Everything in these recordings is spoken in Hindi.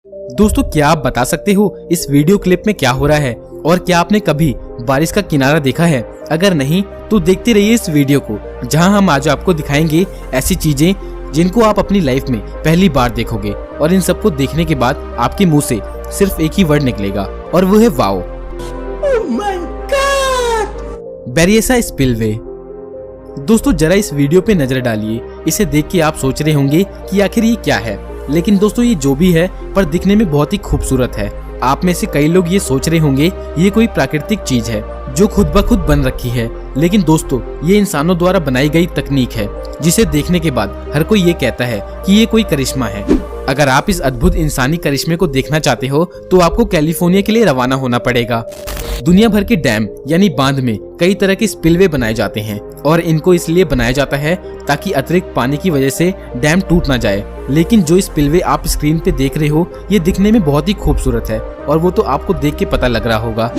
दोस्तों, क्या आप बता सकते हो इस वीडियो क्लिप में क्या हो रहा है और क्या आपने कभी बारिश का किनारा देखा है? अगर नहीं तो देखते रहिए इस वीडियो को, जहां हम आज आपको दिखाएंगे ऐसी चीजें जिनको आप अपनी लाइफ में पहली बार देखोगे और इन सबको देखने के बाद आपके मुंह से सिर्फ एक ही वर्ड निकलेगा और वो है वाओ। Oh my God! बेरिएसा स्पिलवे। दोस्तों, जरा इस वीडियो पे नजर डालिए। इसे देख के आप सोच रहे होंगे कि आखिर ये क्या है, लेकिन दोस्तों ये जो भी है पर दिखने में बहुत ही खूबसूरत है। आप में से कई लोग ये सोच रहे होंगे ये कोई प्राकृतिक चीज है जो खुद ब खुद बन रखी है, लेकिन दोस्तों ये इंसानों द्वारा बनाई गई तकनीक है जिसे देखने के बाद हर कोई ये कहता है कि ये कोई करिश्मा है। अगर आप इस अद्भुत इंसानी करिश्मे को देखना चाहते हो तो आपको कैलिफोर्निया के लिए रवाना होना पड़ेगा। दुनिया भर के डैम यानी बांध में कई तरह के स्पिलवे बनाए जाते हैं और इनको इसलिए बनाया जाता है ताकि अतिरिक्त पानी की वजह से डैम टूट ना जाए। लेकिन जो स्पिलवे आप स्क्रीन पे देख रहे हो ये दिखने में बहुत ही खूबसूरत है और वो तो आपको देख के पता लग रहा होगा।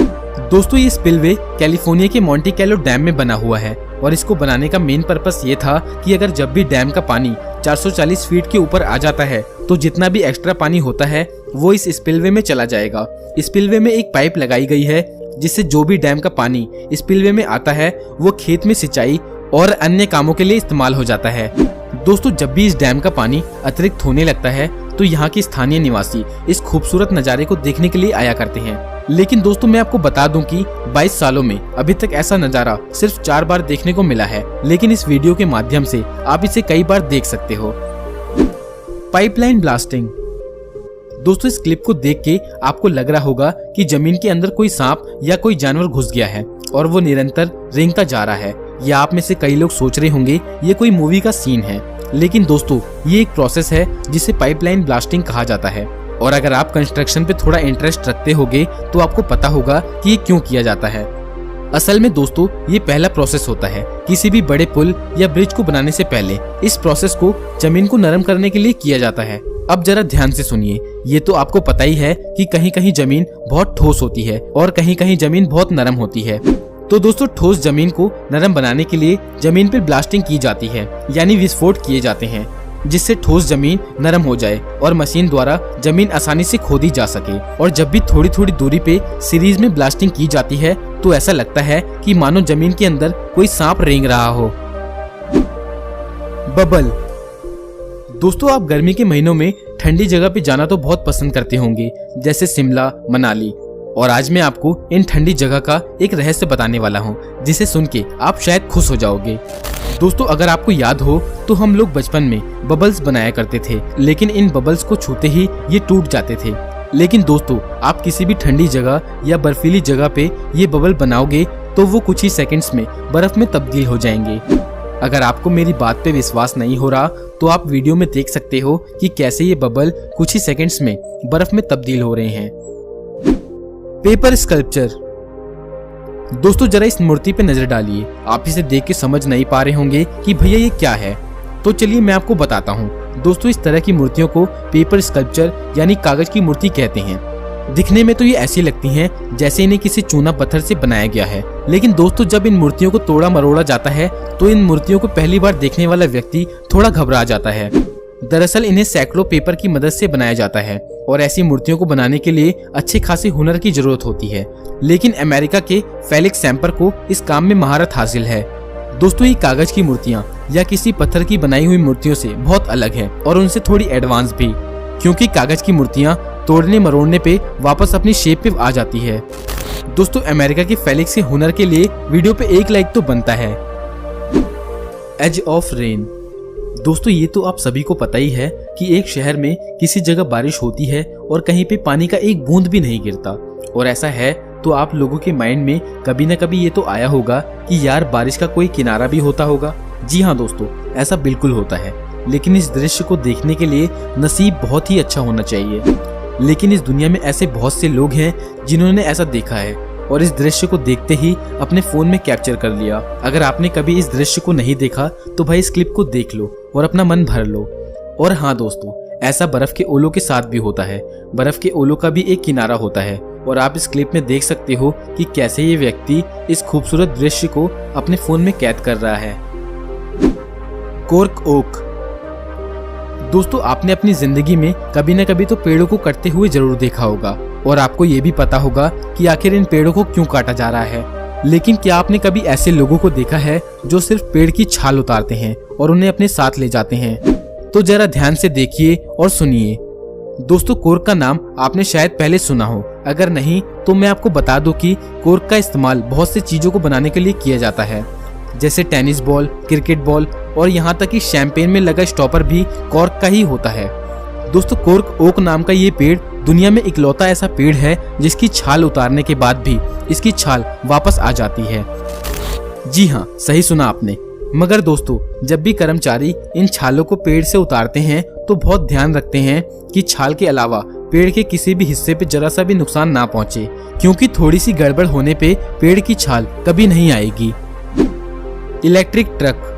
दोस्तों, ये स्पिलवे कैलिफोर्निया के मोंटी कैलो डैम में बना हुआ है और इसको बनाने का मेन पर्पस ये था कि अगर जब भी डैम का पानी 440 फीट के ऊपर आ जाता है तो जितना भी एक्स्ट्रा पानी होता है वो इस स्पिलवे में चला जाएगा। स्पिलवे में एक पाइप लगाई गई है जिससे जो भी डैम का पानी स्पिलवे में आता है वो खेत में सिंचाई और अन्य कामों के लिए इस्तेमाल हो जाता है। दोस्तों, जब भी इस डैम का पानी अतिरिक्त होने लगता है तो यहाँ के स्थानीय निवासी इस खूबसूरत नज़ारे को देखने के लिए आया करते हैं। लेकिन दोस्तों, मैं आपको बता दूं कि 22 सालों में अभी तक ऐसा नज़ारा सिर्फ 4 बार देखने को मिला है, लेकिन इस वीडियो के माध्यम से आप इसे कई बार देख सकते हो। Pipeline blasting. दोस्तों, इस क्लिप को देख के आपको लग रहा होगा कि जमीन के अंदर कोई सांप या कोई जानवर घुस गया है और वो निरंतर रेंगता जा रहा है। या आप में से कई लोग सोच रहे होंगे ये कोई मूवी का सीन है, लेकिन दोस्तों ये एक प्रोसेस है जिसे पाइपलाइन ब्लास्टिंग कहा जाता है। और अगर आप कंस्ट्रक्शन पे थोड़ा इंटरेस्ट रखते होगे तो आपको पता होगा कि ये क्यों किया जाता है। असल में दोस्तों ये पहला प्रोसेस होता है किसी भी बड़े पुल या ब्रिज को बनाने से पहले। इस प्रोसेस को जमीन को नरम करने के लिए किया जाता है। अब जरा ध्यान से सुनिए, ये तो आपको पता ही है कि कहीं कहीं जमीन बहुत ठोस होती है और कहीं कहीं जमीन बहुत नरम होती है। तो दोस्तों, ठोस जमीन को नरम बनाने के लिए जमीन पर ब्लास्टिंग की जाती है, यानी विस्फोट किए जाते हैं जिससे ठोस जमीन नरम हो जाए और मशीन द्वारा जमीन आसानी से खोदी जा सके। और जब भी थोड़ी थोड़ी दूरी पे सीरीज में ब्लास्टिंग की जाती है तो ऐसा लगता है कि मानो जमीन के अंदर कोई सांप रेंग रहा हो। बबल। दोस्तों, आप गर्मी के महीनों में ठंडी जगह पे जाना तो बहुत पसंद करते होंगे, जैसे शिमला, मनाली। और आज मैं आपको इन ठंडी जगह का एक रहस्य बताने वाला हूँ जिसे सुन के आप शायद खुश हो जाओगे। दोस्तों, अगर आपको याद हो तो हम लोग बचपन में बबल्स बनाया करते थे, लेकिन इन बबल्स को छूते ही ये टूट जाते थे। लेकिन दोस्तों, आप किसी भी ठंडी जगह या बर्फीली जगह पे ये बबल बनाओगे तो वो कुछ ही सेकंड्स में बर्फ में तब्दील हो जाएंगे। अगर आपको मेरी बात पे विश्वास नहीं हो रहा तो आप वीडियो में देख सकते हो कि कैसे ये बबल कुछ ही सेकंड्स में बर्फ में तब्दील हो रहे हैं। Paper sculpture. दोस्तों, जरा इस मूर्ति पे नजर डालिए। आप इसे देख के समझ नहीं पा रहे होंगे कि भैया ये क्या है, तो चलिए मैं आपको बताता हूँ। दोस्तों, इस तरह की मूर्तियों को पेपर स्कल्पचर यानी कागज की मूर्ति कहते हैं। दिखने में तो ये ऐसी लगती हैं जैसे इन्हें किसी चूना पत्थर से बनाया गया है, लेकिन दोस्तों जब इन मूर्तियों को तोड़ा मरोड़ा जाता है तो इन मूर्तियों को पहली बार देखने वाला व्यक्ति थोड़ा घबरा जाता है। दरअसल इन्हें सैकड़ों पेपर की मदद से बनाया जाता है और ऐसी मूर्तियों को बनाने के लिए अच्छे खासे हुनर की जरूरत होती है। लेकिन अमेरिका के फेलिक्स सैम्पर को इस काम में महारत हासिल है। दोस्तों, ये कागज की मूर्तियां या किसी पत्थर की बनाई हुई मूर्तियों से बहुत अलग है और उनसे थोड़ी एडवांस भी, क्योंकि कागज की मूर्तियां तोड़ने मरोड़ने पे वापस अपनी शेप पे आ जाती है। दोस्तों, अमेरिका के फेलिक्स के हुनर के लिए वीडियो पे 1 लाइक तो बनता है। Age of rain. दोस्तों, ये तो आप सभी को पता ही है कि एक शहर में किसी जगह बारिश होती है और कहीं पे पानी का एक बूंद भी नहीं गिरता। और ऐसा है तो आप लोगों के माइंड में कभी न कभी ये तो आया होगा कि यार बारिश का कोई किनारा भी होता होगा। जी हाँ दोस्तों, ऐसा बिल्कुल होता है, लेकिन इस दृश्य को देखने के लिए नसीब बहुत ही अच्छा होना चाहिए। लेकिन इस दुनिया में ऐसे बहुत से लोग हैं जिन्होंने ऐसा देखा है और इस दृश्य को देखते ही अपने फोन में कैप्चर कर लिया। अगर आपने कभी इस दृश्य को नहीं देखा तो भाई इस क्लिप को देख लो और अपना मन भर लो। और हाँ दोस्तों, ऐसा बर्फ के ओलों के साथ भी होता है। बर्फ के ओलों का भी एक किनारा होता है और आप इस क्लिप में देख सकते हो कि कैसे ये व्यक्ति इस खूबसूरत दृश्य को अपने फोन में कैद कर रहा है। Cork okay. दोस्तों आपने अपनी जिंदगी में कभी न कभी तो पेड़ों को कटते हुए जरूर देखा होगा और आपको ये भी पता होगा कि आखिर इन पेड़ों को क्यों काटा जा रहा है। लेकिन क्या आपने कभी ऐसे लोगों को देखा है जो सिर्फ पेड़ की छाल उतारते हैं और उन्हें अपने साथ ले जाते हैं? तो जरा ध्यान से देखिए और सुनिए। दोस्तों कोर्क का नाम आपने शायद पहले सुना हो, अगर नहीं तो मैं आपको बता दूं कि कोर्क का इस्तेमाल बहुत सी चीजों को बनाने के लिए किया जाता है, जैसे टेनिस बॉल, क्रिकेट बॉल और यहाँ तक कि शैंपेन में लगा स्टॉपर भी कॉर्क का ही होता है। दोस्तों कोर्क ओक नाम का ये पेड़ दुनिया में इकलौता ऐसा पेड़ है जिसकी छाल उतारने के बाद भी इसकी छाल वापस आ जाती है। जी हाँ, सही सुना आपने। मगर दोस्तों जब भी कर्मचारी इन छालों को पेड़ से उतारते हैं तो बहुत ध्यान रखते हैं कि छाल के अलावा पेड़ के किसी भी हिस्से पे जरा सा भी नुकसान ना पहुंचे, क्योंकि थोड़ी सी गड़बड़ होने पे पेड़ की छाल कभी नहीं आएगी। Electric truck.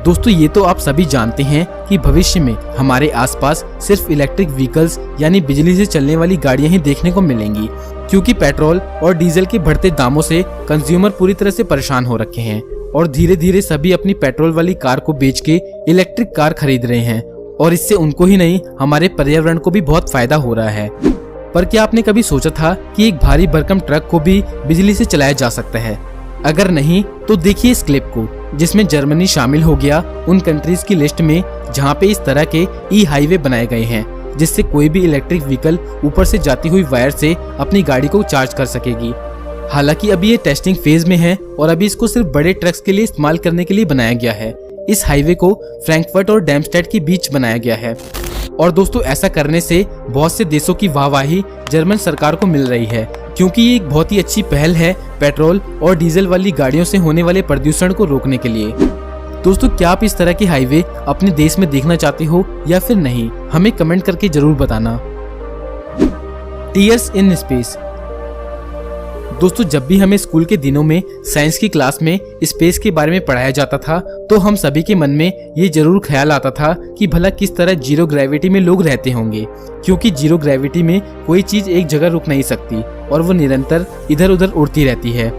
दोस्तों ये तो आप सभी जानते हैं कि भविष्य में हमारे आसपास सिर्फ इलेक्ट्रिक व्हीकल्स यानी बिजली से चलने वाली गाड़ियां ही देखने को मिलेंगी, क्योंकि पेट्रोल और डीजल के बढ़ते दामों से कंज्यूमर पूरी तरह से परेशान हो रखे हैं और धीरे धीरे सभी अपनी पेट्रोल वाली कार को बेच के इलेक्ट्रिक कार खरीद रहे हैं और इससे उनको ही नहीं हमारे पर्यावरण को भी बहुत फायदा हो रहा है। पर क्या आपने कभी सोचा था कि एक भारी भरकम ट्रक को भी बिजली से चलाया जा सकता है? अगर नहीं तो देखिए इस क्लिप को, जिसमें जर्मनी शामिल हो गया उन कंट्रीज की लिस्ट में जहां पे इस तरह के ई हाईवे बनाए गए हैं जिससे कोई भी इलेक्ट्रिक व्हीकल ऊपर से जाती हुई वायर से अपनी गाड़ी को चार्ज कर सकेगी। हालांकि अभी ये टेस्टिंग फेज में है और अभी इसको सिर्फ बड़े ट्रक्स के लिए इस्तेमाल करने के लिए बनाया गया है। इस हाईवे को फ्रैंकफर्ट और डैमस्टेड के बीच बनाया गया है और दोस्तों ऐसा करने से बहुत से देशों की वाहवाही जर्मन सरकार को मिल रही है, क्योंकि ये एक बहुत ही अच्छी पहल है पेट्रोल और डीजल वाली गाड़ियों से होने वाले प्रदूषण को रोकने के लिए। दोस्तों क्या आप इस तरह के हाईवे अपने देश में देखना चाहते हो या फिर नहीं, हमें कमेंट करके जरूर बताना। Tears in space. दोस्तों जब भी हमें स्कूल के दिनों में साइंस की क्लास में स्पेस के बारे में पढ़ाया जाता था तो हम सभी के मन में ये जरूर ख्याल आता था कि भला किस तरह जीरो ग्रेविटी में लोग रहते होंगे, क्योंकि जीरो ग्रेविटी में कोई चीज एक जगह रुक नहीं सकती और वो निरंतर इधर उधर उड़ती रहती है।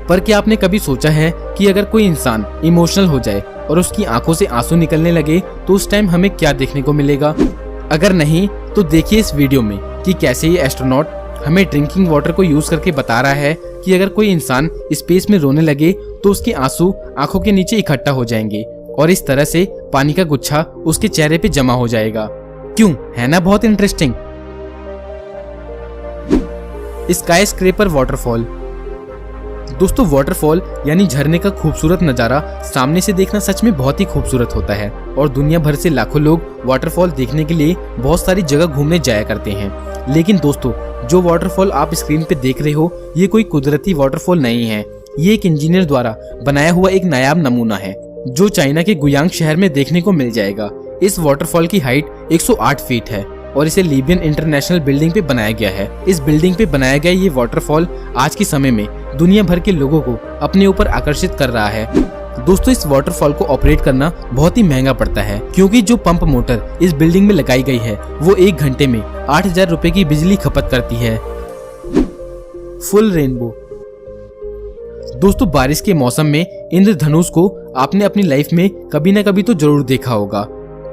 पर क्या आपने कभी सोचा है कि अगर कोई इंसान इमोशनल हो जाए और उसकी आंखों से आंसू निकलने लगे तो उस टाइम हमें क्या देखने को मिलेगा? अगर नहीं तो देखिए इस वीडियो में कि कैसे ये एस्ट्रोनॉट हमें ड्रिंकिंग वाटर को यूज करके बता रहा है कि अगर कोई इंसान स्पेस में रोने लगे तो उसके आंसू आंखों के नीचे इकट्ठा हो जाएंगे और इस तरह से पानी का गुच्छा उसके चेहरे पे जमा हो जाएगा। क्यों, है ना बहुत इंटरेस्टिंग? Sky scraper waterfall. दोस्तों वाटरफॉल यानी झरने का खूबसूरत नजारा सामने से देखना सच में बहुत ही खूबसूरत होता है और दुनिया भर से लाखों लोग वाटरफॉल देखने के लिए बहुत सारी जगह घूमने जाया करते हैं। लेकिन दोस्तों जो वाटरफॉल आप स्क्रीन पे देख रहे हो ये कोई कुदरती वाटरफॉल नहीं है, ये एक इंजीनियर द्वारा बनाया हुआ एक नायाब नमूना है जो चाइना के गुयांग शहर में देखने को मिल जाएगा। इस वाटरफॉल की हाइट 108 फीट है और इसे लिबियन इंटरनेशनल बिल्डिंग पे बनाया गया है। इस बिल्डिंग पे बनाया गया ये वाटरफॉल आज के समय में दुनिया भर के लोगों को अपने ऊपर आकर्षित कर रहा है। दोस्तों इस वाटरफॉल को ऑपरेट करना बहुत ही महंगा पड़ता है, क्योंकि जो पंप मोटर इस बिल्डिंग में लगाई गई है वो 1 घंटे में 8,000 रुपए की बिजली खपत करती है। Full rainbow. दोस्तों बारिश के मौसम में इंद्रधनुष को आपने अपनी लाइफ में कभी न कभी तो जरूर देखा होगा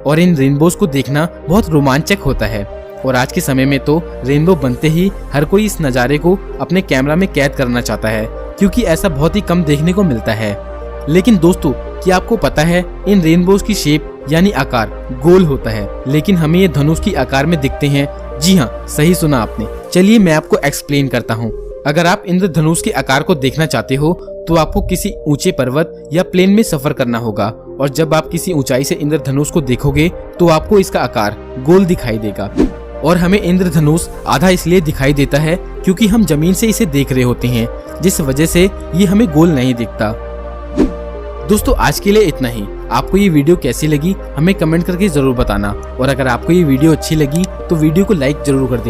और इन रेनबोज को देखना बहुत रोमांचक होता है और आज के समय में तो रेनबो बनते ही हर कोई इस नज़ारे को अपने कैमरा में कैद करना चाहता है, क्योंकि ऐसा बहुत ही कम देखने को मिलता है। लेकिन दोस्तों क्या आपको पता है इन रेनबोज की शेप यानी आकार गोल होता है, लेकिन हमें ये धनुष की आकार में दिखते हैं। जी हाँ, सही सुना आपने। चलिए मैं आपको एक्सप्लेन करता हूँ। अगर आप इंद्रधनुष के आकार को देखना चाहते हो तो आपको किसी ऊंचे पर्वत या प्लेन में सफर करना होगा और जब आप किसी ऊंचाई से इंद्रधनुष को देखोगे तो आपको इसका आकार गोल दिखाई देगा। और हमें इंद्रधनुष आधा इसलिए दिखाई देता है क्योंकि हम जमीन से इसे देख रहे होते हैं, जिस वजह से ये हमें गोल नहीं दिखता। दोस्तों आज के लिए इतना ही। आपको ये वीडियो कैसी लगी हमें कमेंट करके जरूर बताना और अगर आपको ये वीडियो अच्छी लगी तो वीडियो को लाइक जरूर कर दें।